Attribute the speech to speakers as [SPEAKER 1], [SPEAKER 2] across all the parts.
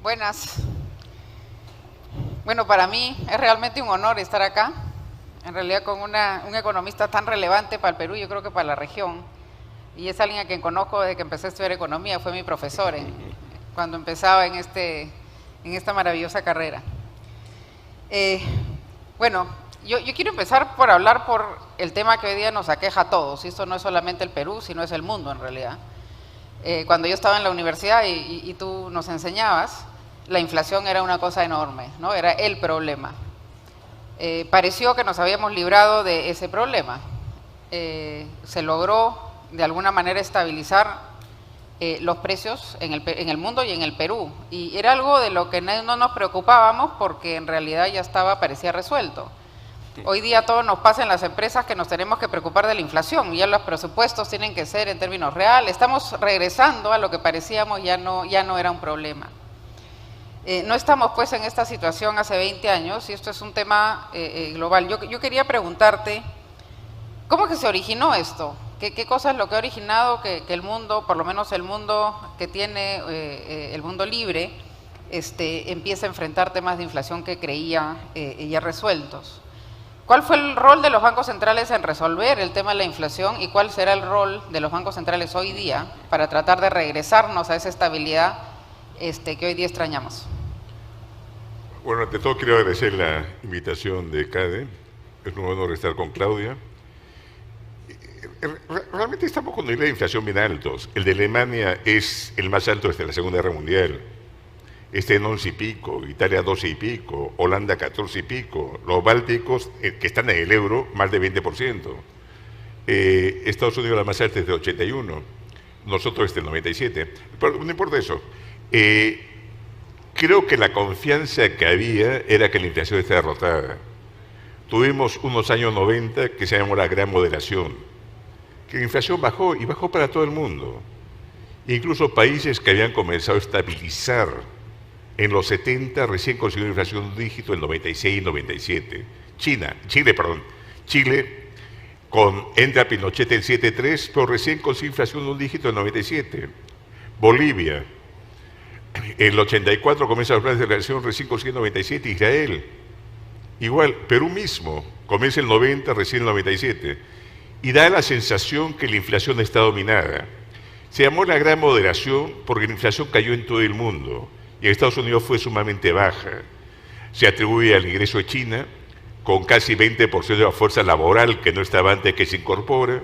[SPEAKER 1] Buenas. Bueno, para mí es realmente un honor estar acá, en realidad con un economista tan relevante para el Perú, yo creo que para la región, y es alguien a quien conozco desde que empecé a estudiar economía, fue mi profesor cuando empezaba en esta maravillosa carrera. Bueno, yo quiero empezar por hablar por el tema que hoy día nos aqueja a todos, y esto no es solamente el Perú, sino es el mundo en realidad. Cuando yo estaba en la universidad y tú nos enseñabas, la inflación era una cosa enorme, ¿no? Era el problema. Pareció que nos habíamos librado de ese problema. Se logró de alguna manera estabilizar los precios en el mundo y en el Perú. Y era algo de lo que no nos preocupábamos porque en realidad ya parecía resuelto. Hoy día todo nos pasa en las empresas que nos tenemos que preocupar de la inflación, ya los presupuestos tienen que ser en términos reales, estamos regresando a lo que parecíamos ya no era un problema. No estamos pues en esta situación hace 20 años y esto es un tema global. Yo quería preguntarte, ¿cómo que se originó esto? ¿Qué cosa es lo que ha originado que el mundo, por lo menos el mundo que tiene, el mundo libre, empiece a enfrentar temas de inflación que creía ya resueltos? ¿Cuál fue el rol de los bancos centrales en resolver el tema de la inflación y cuál será el rol de los bancos centrales hoy día para tratar de regresarnos a esa estabilidad que hoy día extrañamos?
[SPEAKER 2] Bueno, ante todo quiero agradecer la invitación de CADE. Es un honor estar con Claudia. Realmente estamos con niveles de inflación bien altos. El de Alemania es el más alto desde la Segunda Guerra Mundial. En 11 y pico, Italia 12 y pico, Holanda 14 y pico, los bálticos, que están en el euro, más de 20%. Estados Unidos la más alta es de 81, nosotros del 97. Pero no importa eso. Creo que la confianza que había era que la inflación está derrotada. Tuvimos unos años 90 que se llamó la gran moderación, que la inflación bajó y bajó para todo el mundo. Incluso países que habían comenzado a estabilizar en los 70 recién consiguió inflación de un dígito en 96 y 97. Chile entra Pinochet en 7.3, pero recién consiguió inflación de un dígito en 97. Bolivia, en el 84 comienza los planes de relación, recién consiguió en 97. Israel, igual, Perú mismo, comienza el 90, recién el 97. Y da la sensación que la inflación está dominada. Se llamó la gran moderación porque la inflación cayó en todo el mundo. Y en Estados Unidos fue sumamente baja. Se atribuye al ingreso de China, con casi 20% de la fuerza laboral que no estaba antes que se incorpora.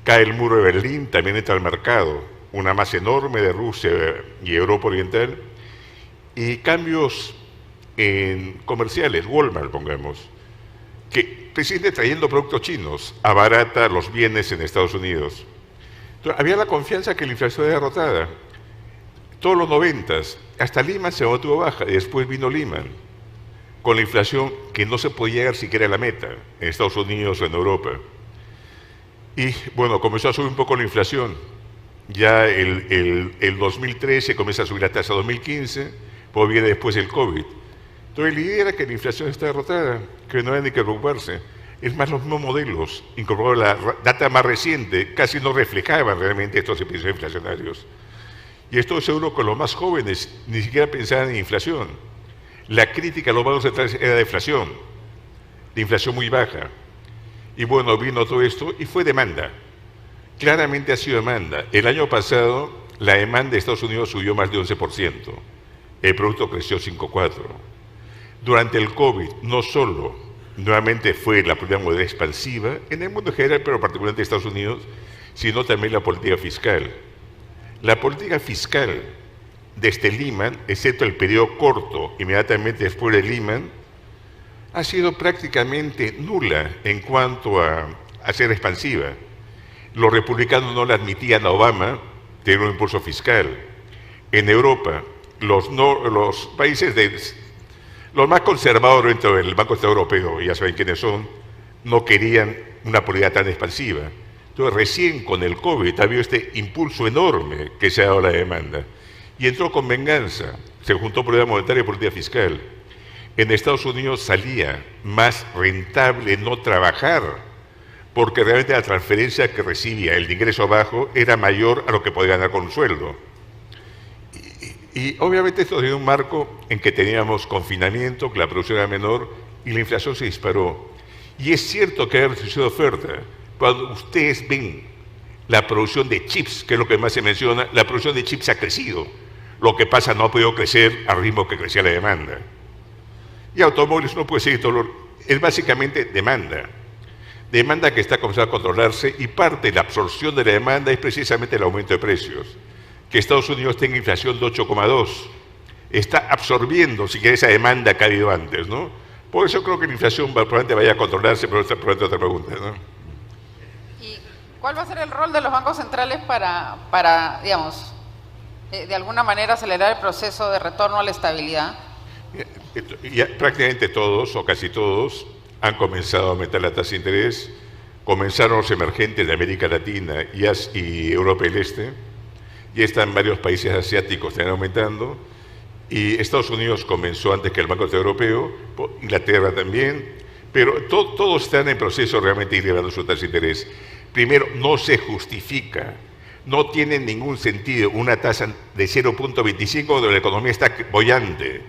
[SPEAKER 2] Cae el muro de Berlín, también entra al mercado, una masa enorme de Rusia y Europa Oriental. Y cambios comerciales, Walmart, pongamos, que preside trayendo productos chinos, abarata los bienes en Estados Unidos. Entonces, había la confianza que la inflación era derrotada. Todos los 90, hasta Lehman se mantuvo baja, y después vino Lehman, con la inflación que no se podía llegar siquiera a la meta, en Estados Unidos o en Europa. Y bueno, comenzó a subir un poco la inflación. Ya el 2013 comienza a subir la tasa 2015, pues viene después el COVID. Entonces la idea era que la inflación está derrotada, que no había ni que preocuparse. Es más, los mismos modelos, incorporados la data más reciente, casi no reflejaban realmente estos episodios inflacionarios. Y estoy seguro que los más jóvenes ni siquiera pensaban en inflación. La crítica a los bancos centrales era de inflación muy baja. Y bueno, vino todo esto y fue demanda. Claramente ha sido demanda. El año pasado la demanda de Estados Unidos subió más de 11%. El producto creció 5,4%. Durante el COVID, no solo nuevamente fue la política monetaria expansiva, en el mundo en general, pero particularmente en Estados Unidos, sino también la política fiscal. La política fiscal desde Lehman, excepto el periodo corto, inmediatamente después de Lehman, ha sido prácticamente nula en cuanto a ser expansiva. Los republicanos no le admitían a Obama tener un impulso fiscal. En Europa, los países los más conservadores dentro del Banco Central Europeo, ya saben quiénes son, no querían una política tan expansiva. Entonces, recién con el COVID ha habido este impulso enorme que se ha dado a la demanda. Y entró con venganza, se juntó política monetaria y política fiscal. En Estados Unidos salía más rentable no trabajar, porque realmente la transferencia que recibía el de ingreso bajo era mayor a lo que podía ganar con un sueldo. Y obviamente esto tiene un marco en que teníamos confinamiento, que la producción era menor y la inflación se disparó. Y es cierto que hay restricción de oferta. Cuando ustedes ven la producción de chips, que es lo que más se menciona, la producción de chips ha crecido. Lo que pasa, no ha podido crecer al ritmo que crecía la demanda. Y automóviles no puede seguir todo, es básicamente demanda. Demanda que está comenzando a controlarse y parte de la absorción de la demanda es precisamente el aumento de precios. Que Estados Unidos tenga inflación de 8,2, está absorbiendo, si quiere, esa demanda que ha habido antes, ¿no? Por eso creo que la inflación probablemente vaya a controlarse, pero esta probablemente otra pregunta, ¿no?
[SPEAKER 1] ¿Y cuál va a ser el rol de los bancos centrales para digamos, de alguna manera acelerar el proceso de retorno a la estabilidad?
[SPEAKER 2] Ya prácticamente todos, o casi todos, han comenzado a aumentar la tasa de interés. Comenzaron los emergentes de América Latina y Europa del Este. Ya están varios países asiáticos están aumentando, y Estados Unidos comenzó antes que el Banco Central Europeo, Inglaterra también, pero todos están en proceso realmente de ir elevando su tasa de interés. Primero, no se justifica, no tiene ningún sentido una tasa de 0,25 donde la economía está boyante.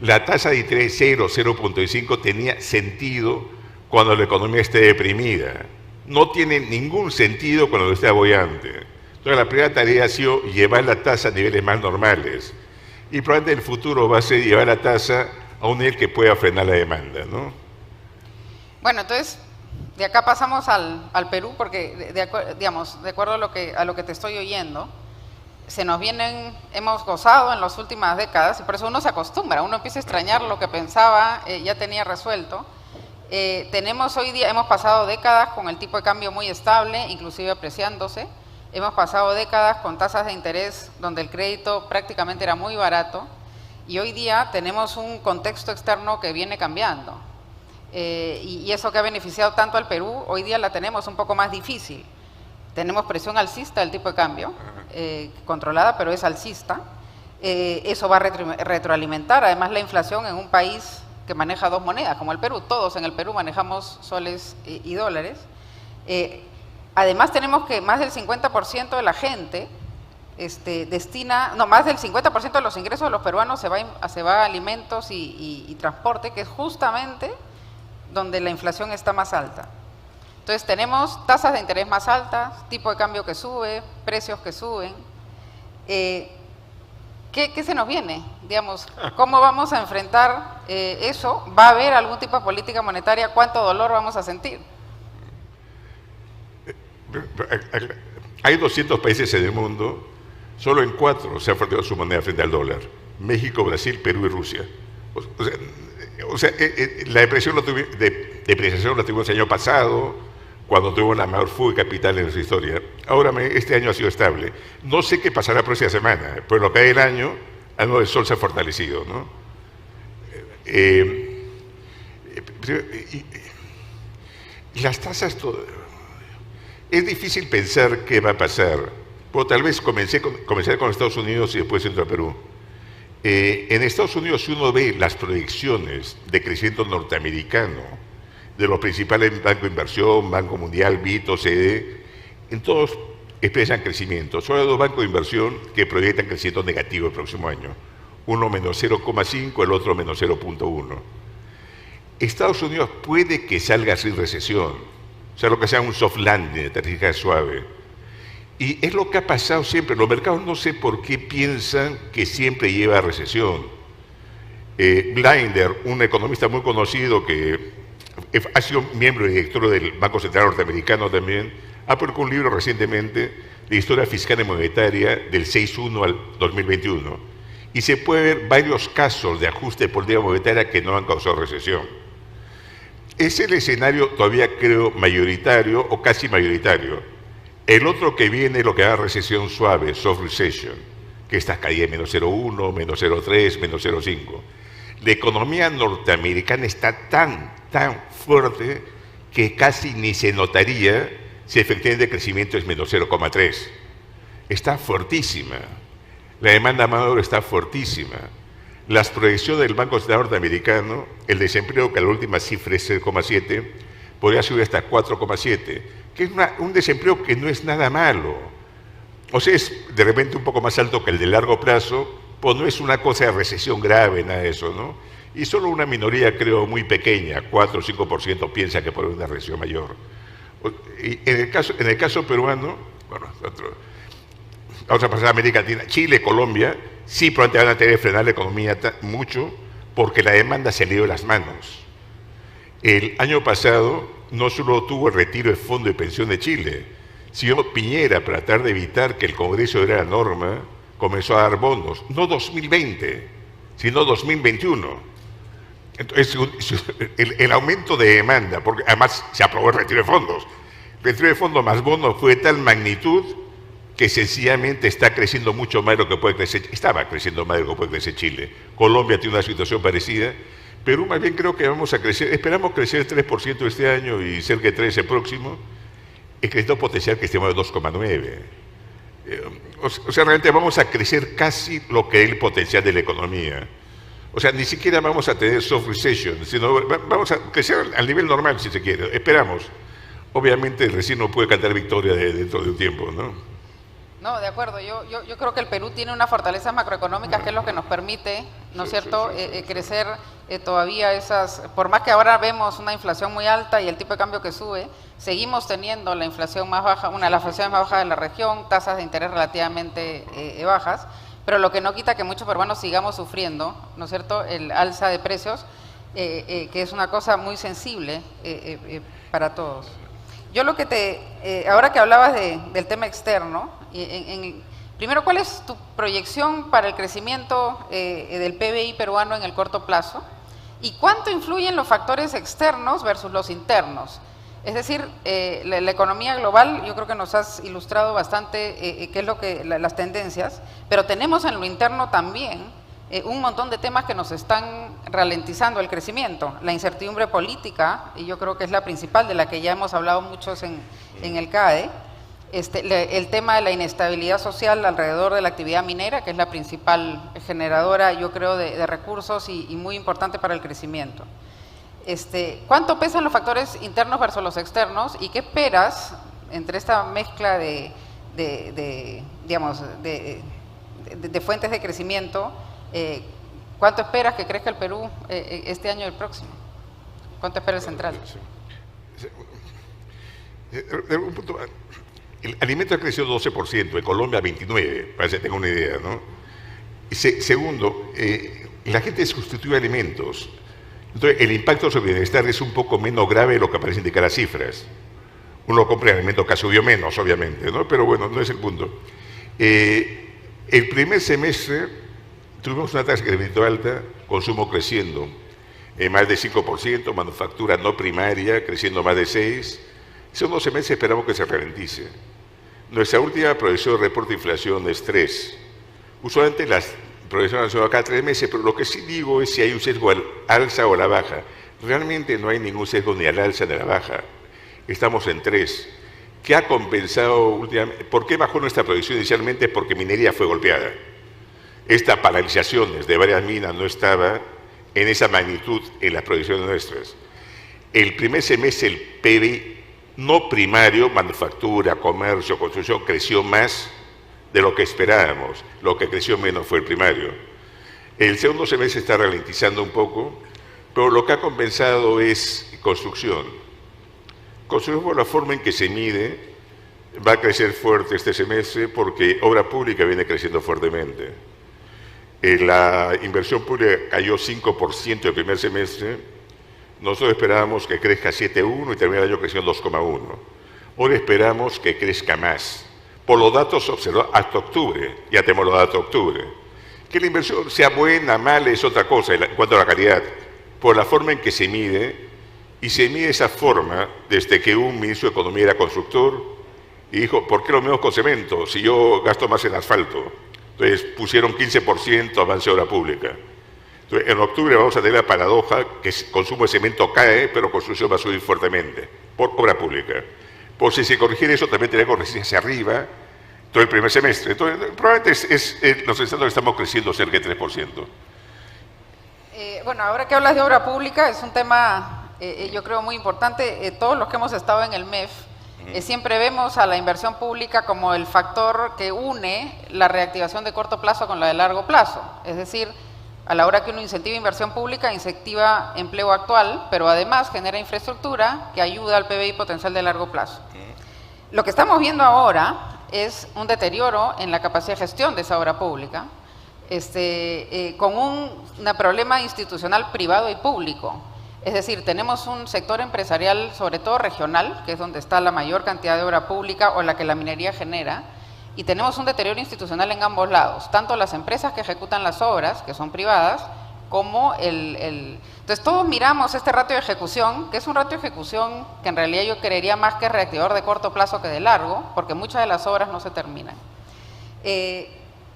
[SPEAKER 2] La tasa de interés 0,5 tenía sentido cuando la economía esté deprimida. No tiene ningún sentido cuando está boyante. Entonces la primera tarea ha sido llevar la tasa a niveles más normales. Y probablemente en el futuro va a ser llevar la tasa a un nivel que pueda frenar la demanda, ¿no?
[SPEAKER 1] Bueno, entonces, de acá pasamos al Perú, porque digamos, de acuerdo a lo que te estoy oyendo, hemos gozado en las últimas décadas, y por eso uno se acostumbra, uno empieza a extrañar lo que pensaba, ya tenía resuelto. Tenemos hoy día, hemos pasado décadas con el tipo de cambio muy estable, inclusive apreciándose. Hemos pasado décadas con tasas de interés donde el crédito prácticamente era muy barato, y hoy día tenemos un contexto externo que viene cambiando. Y eso que ha beneficiado tanto al Perú, hoy día la tenemos un poco más difícil. Tenemos presión alcista del tipo de cambio, controlada, pero es alcista. Eso va a retroalimentar además la inflación en un país que maneja dos monedas, como el Perú. Todos en el Perú manejamos soles y dólares. Además tenemos que más del 50% de la gente más del 50% de los ingresos de los peruanos se va a alimentos y transporte, que es justamente donde la inflación está más alta. Entonces tenemos tasas de interés más altas, tipo de cambio que sube, precios que suben. ¿Qué se nos viene? Digamos, ¿cómo vamos a enfrentar eso? ¿Va a haber algún tipo de política monetaria? ¿Cuánto dolor vamos a sentir?
[SPEAKER 2] Hay 200 países en el mundo, solo en 4 se ha fortalecido su moneda frente al dólar: México, Brasil, Perú y Rusia. La depreciación la tuvimos el año pasado, cuando tuvimos la mayor fuga de capital en nuestra historia. Ahora este año ha sido estable. No sé qué pasará la próxima semana, pero lo que hay el año el sol se ha fortalecido, ¿no? Las tasas... Es difícil pensar qué va a pasar. Pero tal vez comenzar con Estados Unidos y después entro a Perú. En Estados Unidos, si uno ve las proyecciones de crecimiento norteamericano, de los principales bancos de inversión, Banco Mundial, BID, OCDE, en todos expresan crecimiento. Solo hay 2 bancos de inversión que proyectan crecimiento negativo el próximo año. Uno menos 0,5, el otro menos 0,1. Estados Unidos puede que salga sin recesión. O sea, lo que sea un soft landing, aterrizaje suave. Y es lo que ha pasado siempre. Los mercados no sé por qué piensan que siempre lleva a recesión. Blinder, un economista muy conocido que ha sido miembro y director del Banco Central Norteamericano también, ha publicado un libro recientemente de historia fiscal y monetaria del 6-1 al 2021. Y se puede ver varios casos de ajuste de política monetaria que no han causado recesión. Es el escenario todavía creo mayoritario o casi mayoritario. El otro que viene es lo que da recesión suave, soft recession, que estas caídas menos 0,1, menos 0,3, menos 0,5. La economía norteamericana está tan fuerte que casi ni se notaría si efectivamente el crecimiento es menos 0,3. Está fuertísima. La demanda mayor está fuertísima. Las proyecciones del Banco Central Norteamericano, el desempleo, que la última cifra es 0,7, podría subir hasta 4,7, que es un desempleo que no es nada malo. O sea, es de repente un poco más alto que el de largo plazo, pues no es una cosa de recesión grave, nada de eso, ¿no? Y solo una minoría, creo, muy pequeña, 4 o 5%, piensa que puede haber una recesión mayor. Y en el caso peruano, bueno, vamos a pasar a América Latina, Chile, Colombia, sí probablemente van a tener que frenar la economía mucho porque la demanda se le dio de las manos. El año pasado no solo tuvo el retiro del Fondo de Pensión de Chile, sino Piñera, para tratar de evitar que el Congreso diera la norma, comenzó a dar bonos, no 2020, sino 2021. Entonces, el aumento de demanda, porque además se aprobó el retiro de fondos. El retiro de fondos más bonos fue de tal magnitud que sencillamente está creciendo mucho más de lo que puede crecer, estaba creciendo más de lo que puede crecer Chile. Colombia tiene una situación parecida. Perú más bien creo que vamos a crecer, esperamos crecer 3% este año y cerca de 3% el próximo. El crecimiento potencial que estemos de 2,9%. O sea, realmente vamos a crecer casi lo que es el potencial de la economía. O sea, ni siquiera vamos a tener soft recession, sino vamos a crecer al nivel normal, si se quiere. Esperamos. Obviamente, recién no puede cantar victoria dentro de un tiempo, ¿no?
[SPEAKER 1] No, de acuerdo. Yo creo que el Perú tiene una fortaleza macroeconómica que es lo que nos permite, ¿no es cierto?, crecer todavía esas... Por más que ahora vemos una inflación muy alta y el tipo de cambio que sube, seguimos teniendo la inflación más baja, una de las inflaciones más bajas de la región, tasas de interés relativamente bajas, pero lo que no quita que muchos peruanos sigamos sufriendo, ¿no es cierto?, el alza de precios, que es una cosa muy sensible para todos. Yo lo que ahora que hablabas del tema externo, primero, ¿cuál es tu proyección para el crecimiento del PBI peruano en el corto plazo? ¿Y cuánto influyen los factores externos versus los internos? Es decir, la economía global, yo creo que nos has ilustrado bastante qué es lo que las tendencias, pero tenemos en lo interno también un montón de temas que nos están ralentizando el crecimiento. La incertidumbre política, y yo creo que es la principal, de la que ya hemos hablado muchos en el CADE, el tema de la inestabilidad social alrededor de la actividad minera, que es la principal generadora, yo creo, de recursos y muy importante para el crecimiento. ¿Cuánto pesan los factores internos versus los externos y qué esperas entre esta mezcla de fuentes de crecimiento? ¿Cuánto esperas que crezca el Perú este año y el próximo? ¿Cuánto espera el Central?
[SPEAKER 2] El alimento ha crecido 12%, en Colombia 29%, para que tenga una idea, ¿no? Segundo, la gente sustituye alimentos. Entonces, el impacto sobre el bienestar es un poco menos grave de lo que parece indicar las cifras. Uno compra alimentos que subió menos, obviamente, ¿no? Pero bueno, no es el punto. El primer semestre tuvimos una tasa de crecimiento alta, consumo creciendo más de 5%, manufactura no primaria creciendo más de 6%. Segundo semestre esperamos que se ralentice. Nuestra última proyección de reporte de inflación es 3%. Usualmente las proyecciones han sido acá 3 meses, pero lo que sí digo es si hay un sesgo al alza o a la baja. Realmente no hay ningún sesgo ni al alza ni a la baja. Estamos en 3%. ¿Qué ha compensado últimamente? ¿Por qué bajó nuestra proyección inicialmente? Porque minería fue golpeada. Estas paralizaciones de varias minas no estaba en esa magnitud en las proyecciones nuestras. El primer semestre el PIB no primario, manufactura, comercio, construcción, creció más de lo que esperábamos. Lo que creció menos fue el primario. El segundo semestre está ralentizando un poco, pero lo que ha compensado es construcción. Construcción por la forma en que se mide va a crecer fuerte este semestre porque obra pública viene creciendo fuertemente. La inversión pública cayó 5% el primer semestre. Nosotros esperábamos que crezca 7,1 y termine el año creciendo 2,1. Ahora esperamos que crezca más. Por los datos observados hasta octubre, ya tenemos los datos de octubre. Que la inversión sea buena, mala, es otra cosa en cuanto a la calidad. Por la forma en que se mide, y se mide esa forma desde que un ministro de Economía era constructor y dijo, ¿por qué lo mismo con cemento si yo gasto más en asfalto? Entonces pusieron 15% avance de obra pública. Entonces, en octubre vamos a tener la paradoja que el consumo de cemento cae, pero construcción va a subir fuertemente por obra pública. Por si se corrigiera eso, también tendría que corregirse hacia arriba todo el primer semestre. Entonces, probablemente los estados estamos creciendo cerca de 3%.
[SPEAKER 1] Bueno, ahora que hablas de obra pública, es un tema, yo creo, muy importante. Todos los que hemos estado en el MEF, Siempre vemos a la inversión pública como el factor que une la reactivación de corto plazo con la de largo plazo. Es decir, a la hora que uno incentiva inversión pública, incentiva empleo actual, pero además genera infraestructura que ayuda al PBI potencial de largo plazo. Lo que estamos viendo ahora es un deterioro en la capacidad de gestión de esa obra pública, con un problema institucional privado y público. Es decir, tenemos un sector empresarial, sobre todo regional, que es donde está la mayor cantidad de obra pública o la que la minería genera, y tenemos un deterioro institucional en ambos lados, tanto las empresas que ejecutan las obras, que son privadas, como Entonces todos miramos este ratio de ejecución, que es un ratio de ejecución que en realidad yo creería más que es reactivador de corto plazo que de largo, porque muchas de las obras no se terminan.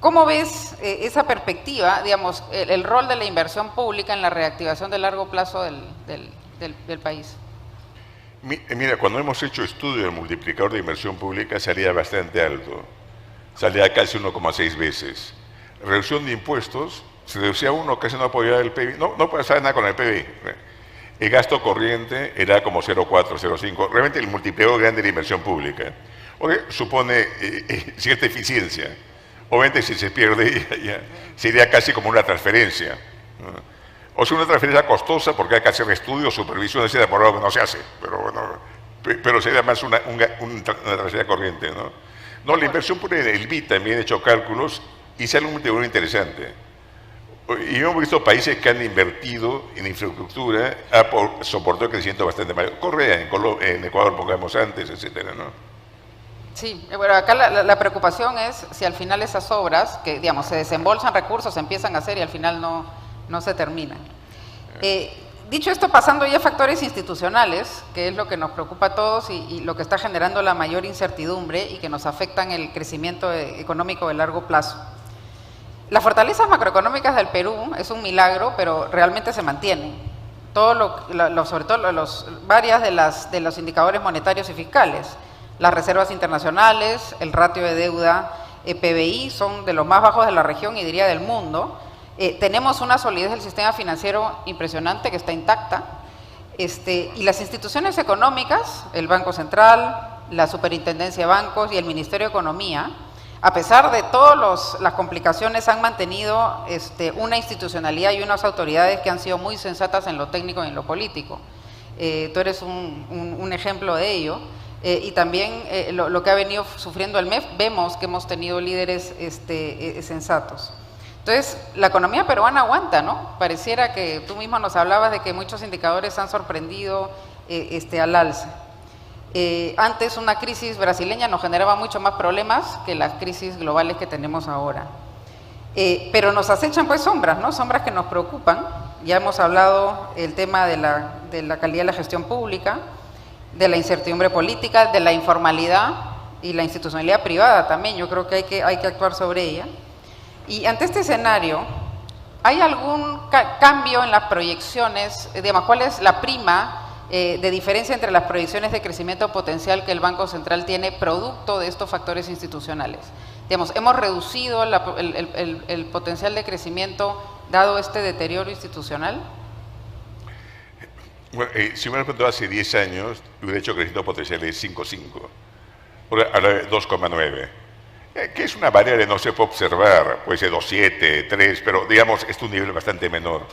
[SPEAKER 1] ¿Cómo ves esa perspectiva, digamos, el rol de la inversión pública en la reactivación de largo plazo del país?
[SPEAKER 2] Mira, cuando hemos hecho estudio del multiplicador de inversión pública salía bastante alto, salía casi 1,6 veces. Reducción de impuestos, se reducía uno, casi no apoyaba el PIB, no pasaba nada con el PIB. El gasto corriente era como 0,4, 0,5, realmente el multiplicador grande de la inversión pública. Supone cierta eficiencia. Obviamente si se pierde ya sería casi como una transferencia. O sea, una transferencia costosa porque hay que hacer estudios, supervisión, etcétera, por algo que no se hace, pero bueno, pero sería más una transferencia corriente, ¿no? No, la inversión pública en el BID también he hecho cálculos y sale un multiplicador interesante. Y hemos visto países que han invertido en infraestructura, ha soportado el crecimiento bastante mayor. Corea, en Ecuador, pongamos antes, etcétera, ¿no?
[SPEAKER 1] Sí, bueno, acá la preocupación es si al final esas obras, que digamos se desembolsan recursos, se empiezan a hacer y al final no se terminan. Dicho esto, pasando ya a factores institucionales, que es lo que nos preocupa a todos y lo que está generando la mayor incertidumbre y que nos afectan el crecimiento económico de largo plazo. Las fortalezas macroeconómicas del Perú es un milagro, pero realmente se mantienen. Sobre todo varias de los indicadores monetarios y fiscales. Las reservas internacionales, el ratio de deuda PBI son de los más bajos de la región y diría del mundo. Tenemos una solidez del sistema financiero impresionante que está intacta. Y las instituciones económicas, el Banco Central, la Superintendencia de Bancos y el Ministerio de Economía, a pesar de todas las complicaciones, han mantenido una institucionalidad y unas autoridades que han sido muy sensatas en lo técnico y en lo político. Tú eres un ejemplo de ello. Y también lo que ha venido sufriendo el MEF, vemos que hemos tenido líderes sensatos. Entonces, la economía peruana aguanta, ¿no? Pareciera que tú mismo nos hablabas de que muchos indicadores han sorprendido al alza. Antes una crisis brasileña nos generaba mucho más problemas que las crisis globales que tenemos ahora. Pero nos acechan pues sombras, ¿no? Sombras que nos preocupan. Ya hemos hablado el tema de la calidad de la gestión pública, de la incertidumbre política, de la informalidad y la institucionalidad privada también. Yo creo que hay que actuar sobre ella. Y ante este escenario, ¿hay algún cambio en las proyecciones? Digamos, ¿cuál es la prima de diferencia entre las proyecciones de crecimiento potencial que el Banco Central tiene producto de estos factores institucionales? Digamos, ¿hemos reducido el potencial de crecimiento dado este deterioro institucional?
[SPEAKER 2] Bueno, si me hubiera preguntado hace 10 años, hubiera hecho crecimiento potencial de 5,5, ahora 2,9, que es una variable que no se puede observar, puede ser 2,7, 3, pero digamos, es un nivel bastante menor.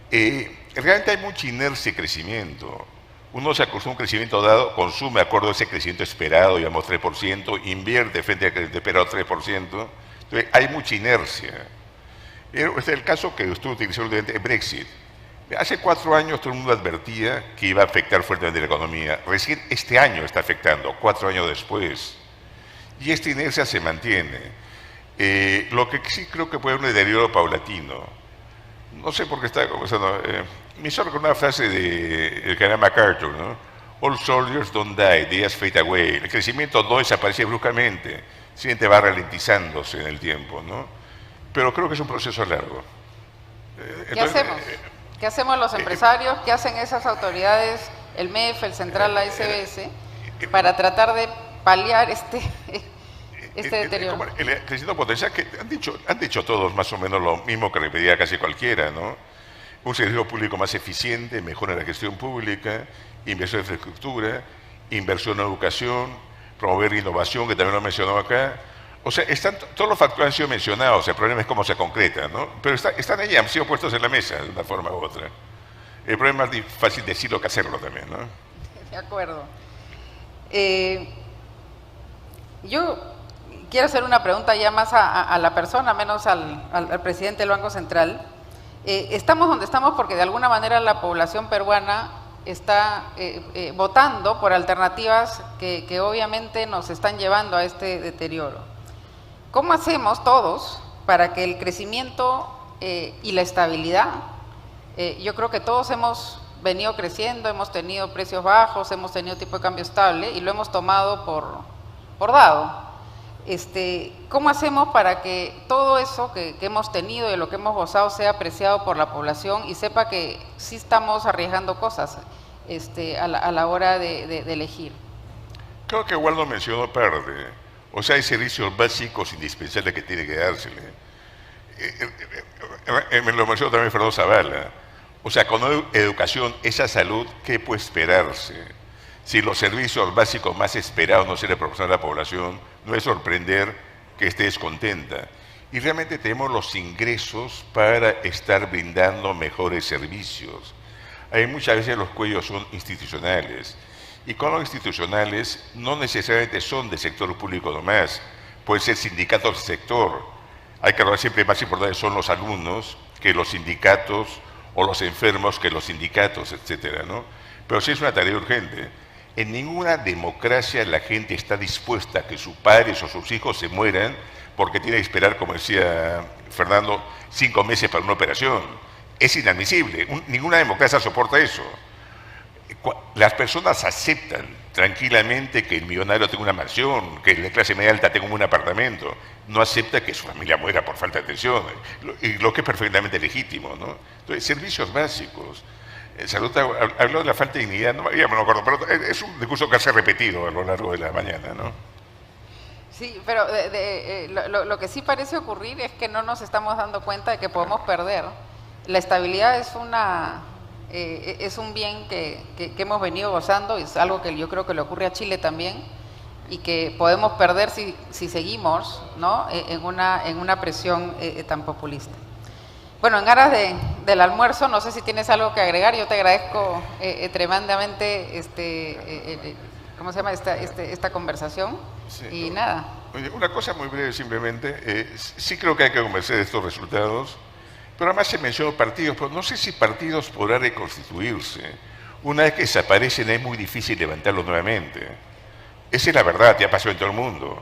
[SPEAKER 2] Realmente hay mucha inercia de crecimiento. Uno se acostumbra a un crecimiento dado, consume de acuerdo a ese crecimiento esperado, digamos 3%, invierte frente al crecimiento esperado 3%, entonces hay mucha inercia. Este es el caso que usted utilizó durante el Brexit. Hace 4 años todo el mundo advertía que iba a afectar fuertemente la economía. Recién este año está afectando, 4 años después. Y esta inercia se mantiene. Lo que sí creo que puede haber un deterioro paulatino. No sé por qué está conversando. Me hizo recordar una frase del general MacArthur, ¿no? All soldiers don't die, they just fade away. El crecimiento no desaparece bruscamente, simplemente va ralentizándose en el tiempo, ¿no? Pero creo que es un proceso largo.
[SPEAKER 1] ¿Qué hacemos? ¿Qué hacemos los empresarios? ¿Qué hacen esas autoridades, el MEF, el Central, la SBS, para tratar de paliar este deterioro?
[SPEAKER 2] El crecimiento potencial, que han dicho todos más o menos lo mismo que repetía casi cualquiera, ¿no? Un servicio público más eficiente, mejora la gestión pública, inversión en infraestructura inversión en educación, promover innovación, que también lo he mencionado acá. O sea, todos los factores han sido mencionados, el problema es cómo se concreta, ¿no? Pero están ahí, han sido puestos en la mesa de una forma u otra. El problema es más fácil decirlo que hacerlo también, ¿no?
[SPEAKER 1] De acuerdo. Yo quiero hacer una pregunta ya más a la persona, menos al presidente del Banco Central. Estamos donde estamos porque de alguna manera la población peruana está votando por alternativas que obviamente nos están llevando a este deterioro. ¿Cómo hacemos todos para que el crecimiento y la estabilidad, yo creo que todos hemos venido creciendo, hemos tenido precios bajos, hemos tenido tipo de cambio estable y lo hemos tomado por dado? ¿Cómo hacemos para que todo eso que hemos tenido y lo que hemos gozado sea apreciado por la población y sepa que sí estamos arriesgando cosas a la hora de elegir?
[SPEAKER 2] Creo que Waldo mencionó parte. O sea, hay servicios básicos indispensables que tiene que dársele. Me lo mencionó también Fernando Zavala. O sea, con educación, esa salud, ¿qué puede esperarse? Si los servicios básicos más esperados no se le proporcionan a la población, no es sorprender que esté descontenta. Y realmente tenemos los ingresos para estar brindando mejores servicios. Hay muchas veces los cuellos son institucionales. Y con los institucionales no necesariamente son del sector público nomás, pueden ser sindicatos del sector. Hay que hablar siempre más importante son los alumnos que los sindicatos o los enfermos que los sindicatos, etcétera, ¿no? Pero sí es una tarea urgente. En ninguna democracia la gente está dispuesta a que sus padres o sus hijos se mueran porque tiene que esperar, como decía Fernando, 5 meses para una operación. Es inadmisible. Ninguna democracia soporta eso. Las personas aceptan tranquilamente que el millonario tenga una mansión, que la clase media alta tenga un apartamento. No acepta que su familia muera por falta de atención, lo que es perfectamente legítimo, ¿no? Entonces, servicios básicos. Salud habló de la falta de dignidad, ya me lo acuerdo, pero es un discurso que se ha repetido a lo largo de la mañana, ¿no?
[SPEAKER 1] Sí, pero lo que sí parece ocurrir es que no nos estamos dando cuenta de que podemos perder. La estabilidad es un bien que hemos venido gozando, es algo que yo creo que le ocurre a Chile también y que podemos perder si seguimos, ¿no?, en una presión tan populista. Bueno, en aras del almuerzo, no sé si tienes algo que agregar. Yo te agradezco tremendamente ¿cómo se llama? esta conversación. Sí, y nada.
[SPEAKER 2] Oye, una cosa muy breve simplemente. Sí creo que hay que convencer de estos resultados, pero además se mencionó partidos, pero no sé si partidos podrán reconstituirse. Una vez que desaparecen es muy difícil levantarlos nuevamente. Esa es la verdad, ya pasó en todo el mundo.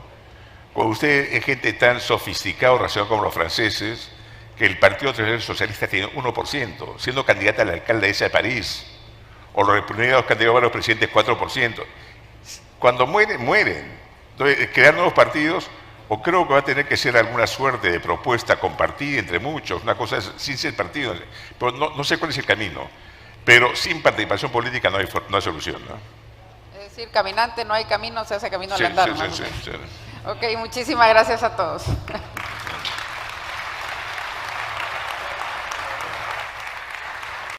[SPEAKER 2] Cuando usted es gente tan sofisticada o racional como los franceses, que el Partido Socialista tiene 1%, siendo candidata a la alcaldesa de París, o los republicanos candidatos a los presidentes 4%. Cuando mueren, mueren. Entonces, crear nuevos partidos, o creo que va a tener que ser alguna suerte de propuesta compartida entre muchos, una cosa es, sin ser partido, pero no sé cuál es el camino. Pero sin participación política no hay solución, ¿no?
[SPEAKER 1] Es decir, caminante no hay camino, se hace camino al andar.
[SPEAKER 2] Sí.
[SPEAKER 1] Ok, muchísimas gracias a todos.